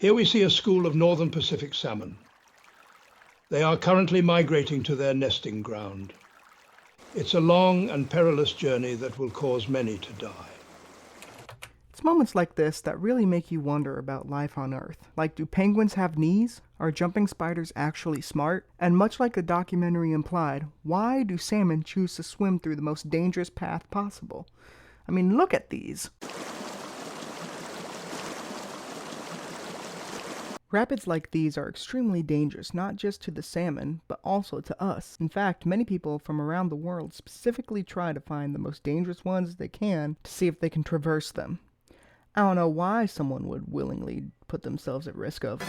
Here we see a school of northern Pacific salmon. They are currently migrating to their nesting ground. It's a long and perilous journey that will cause many to die. It's moments like this that really make you wonder about life on Earth. Like, do penguins have knees? Are jumping spiders actually smart? And much like the documentary implied, why do salmon choose to swim through the most dangerous path possible? I mean, look at these. Rapids like these are extremely dangerous, not just to the salmon, but also to us. In fact, many people from around the world specifically try to find the most dangerous ones they can to see if they can traverse them. I don't know why someone would willingly put themselves at risk of.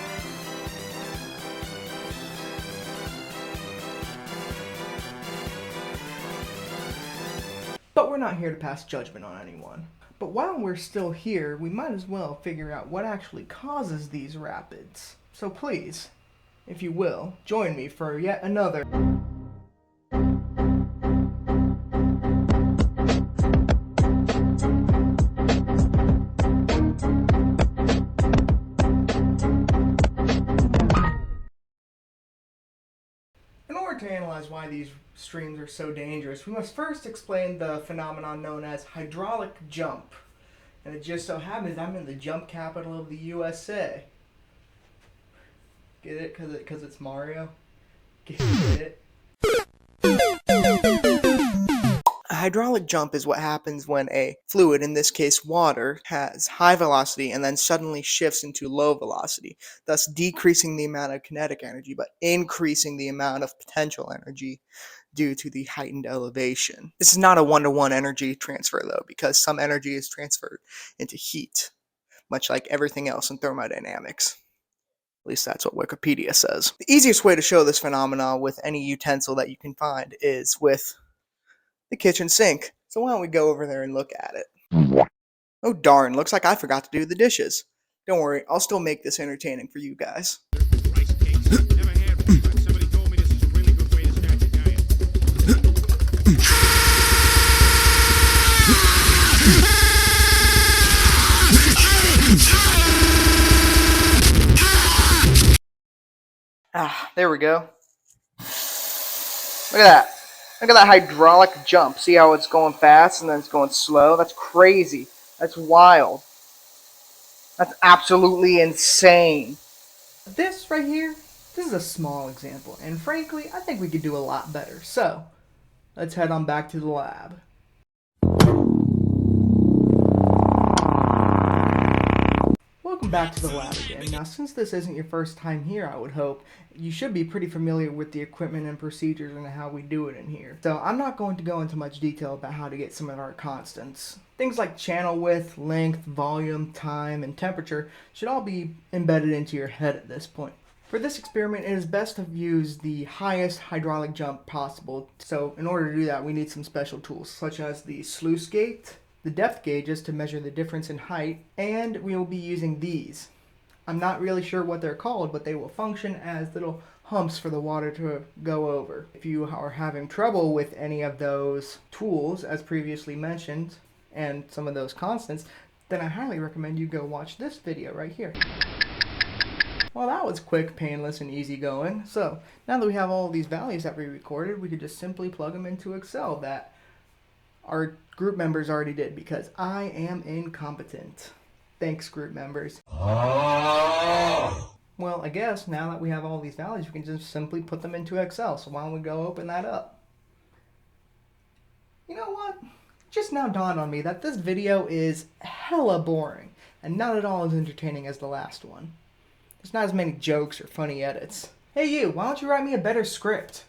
But we're not here to pass judgment on anyone. But while we're still here, we might as well figure out what actually causes these rapids. So please, if you will, join me for yet another In order to analyze why these streams are so dangerous, we must first explain the phenomenon known as hydraulic jump. And it just so happens I'm in the jump capital of the USA. Get it? Because it's Mario? Get it? A hydraulic jump is what happens when a fluid, in this case water, has high velocity and then suddenly shifts into low velocity, thus decreasing the amount of kinetic energy but increasing the amount of potential energy due to the heightened elevation. This is not a one-to-one energy transfer though, because some energy is transferred into heat, much like everything else in thermodynamics. At least that's what Wikipedia says. The easiest way to show this phenomenon with any utensil that you can find is with the kitchen sink. So why don't we go over there and look at it? Oh darn, looks like I forgot to do the dishes. Don't worry, I'll still make this entertaining for you guys. There we go. Look at that. Look at that hydraulic jump. See how it's going fast and then it's going slow? That's crazy. That's wild. That's absolutely insane. This right here, this is a small example. And frankly, I think we could do a lot better. So, let's head on back to the lab. Welcome back to the lab again. Now, since this isn't your first time here, I would hope, you should be pretty familiar with the equipment and procedures and how we do it in here. So I'm not going to go into much detail about how to get some of our constants. Things like channel width, length, volume, time, and temperature should all be embedded into your head at this point. For this experiment, it is best to use the highest hydraulic jump possible. So in order to do that, we need some special tools, such as the sluice gate, the depth gauges to measure the difference in height, and we will be using these. I'm not really sure what they're called, but they will function as little humps for the water to go over. If you are having trouble with any of those tools, as previously mentioned, and some of those constants, then I highly recommend you go watch this video right here. Well, that was quick, painless, and easygoing. So, now that we have all these values that we recorded, we could just simply plug them into Excel that our group members already did, because I am incompetent. Thanks, group members. Well, I guess now that we have all these values, we can just simply put them into Excel. So why don't we go open that up? You know what? Just now dawned on me that this video is hella boring and not at all as entertaining as the last one. There's not as many jokes or funny edits. Hey you, why don't you write me a better script?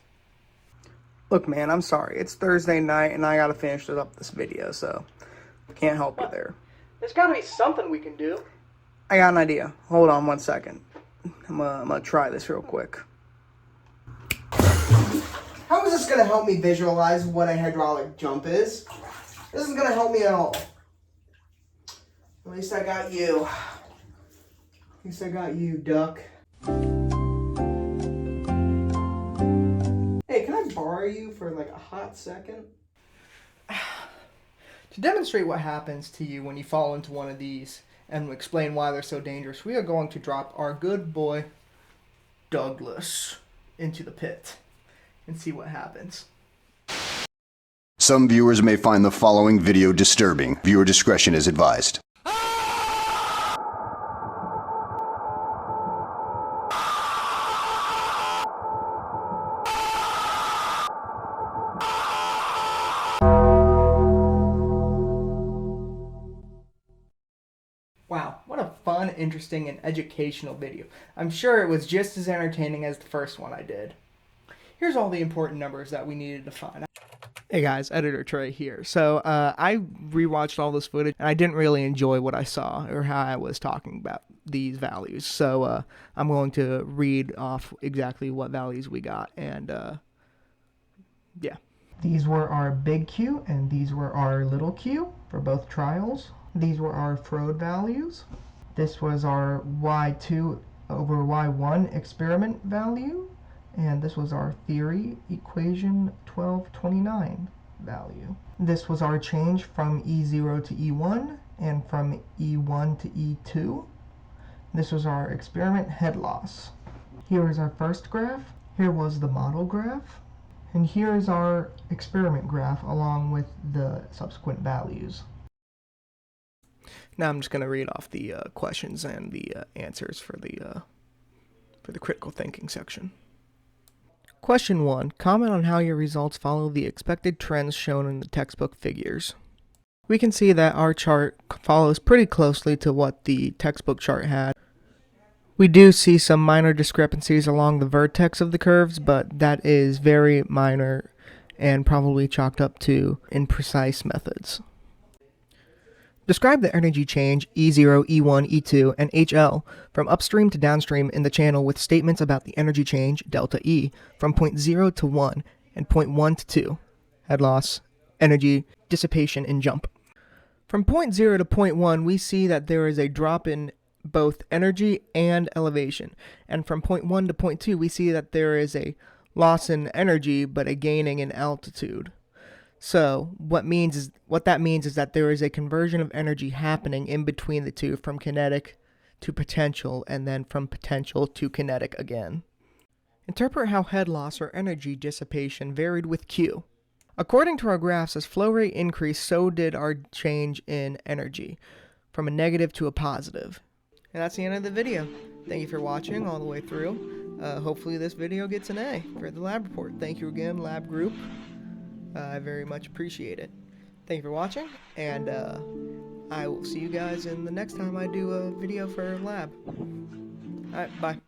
Look man, I'm sorry. It's Thursday night and I gotta finish up this video, so I can't help you there. There's gotta be something we can do. I got an idea. Hold on 1 second. I'm gonna try this real quick. How is this gonna help me visualize what a hydraulic jump is? This isn't gonna help me at all. At least I got you. At least I got you, duck. Hey, can I borrow you for like a hot second? To demonstrate what happens to you when you fall into one of these and explain why they're so dangerous, we are going to drop our good boy Douglas into the pit and see what happens. Some viewers may find the following video disturbing. Viewer discretion is advised. Wow, what a fun, interesting, and educational video. I'm sure it was just as entertaining as the first one I did. Here's all the important numbers that we needed to find. Hey guys, Editor Trey here. So I rewatched all this footage and I didn't really enjoy what I saw or how I was talking about these values. So I'm going to read off exactly what values we got, and yeah. These were our big Q and these were our little q for both trials. These were our Frode values. This was our Y2 over Y1 experiment value. And this was our theory equation 1229 value. This was our change from E0 to E1 and from E1 to E2. This was our experiment head loss. Here is our first graph. Here was the model graph. And here is our experiment graph along with the subsequent values. Now I'm just going to read off the questions and the answers for the critical thinking section. Question 1. Comment on how your results follow the expected trends shown in the textbook figures. We can see that our chart follows pretty closely to what the textbook chart had. We do see some minor discrepancies along the vertex of the curves, but that is very minor and probably chalked up to imprecise methods. Describe the energy change E0, E1, E2, and HL from upstream to downstream in the channel with statements about the energy change, delta E, from point 0 to 1 and point 1 to 2, head loss, energy, dissipation, and jump. From point 0 to point 1, we see that there is a drop in both energy and elevation. And from point 1 to point 2, we see that there is a loss in energy but a gaining in altitude. So what that means is that there is a conversion of energy happening in between the two, from kinetic to potential and then from potential to kinetic again. Interpret how head loss or energy dissipation varied with Q. According to our graphs, as flow rate increased, so did our change in energy, from a negative to a positive. And that's the end of the video. Thank you for watching all the way through. Hopefully this video gets an A for the lab report. Thank you again, lab group. I very much appreciate it. Thank you for watching, and I will see you guys in the next time I do a video for lab. Alright, bye.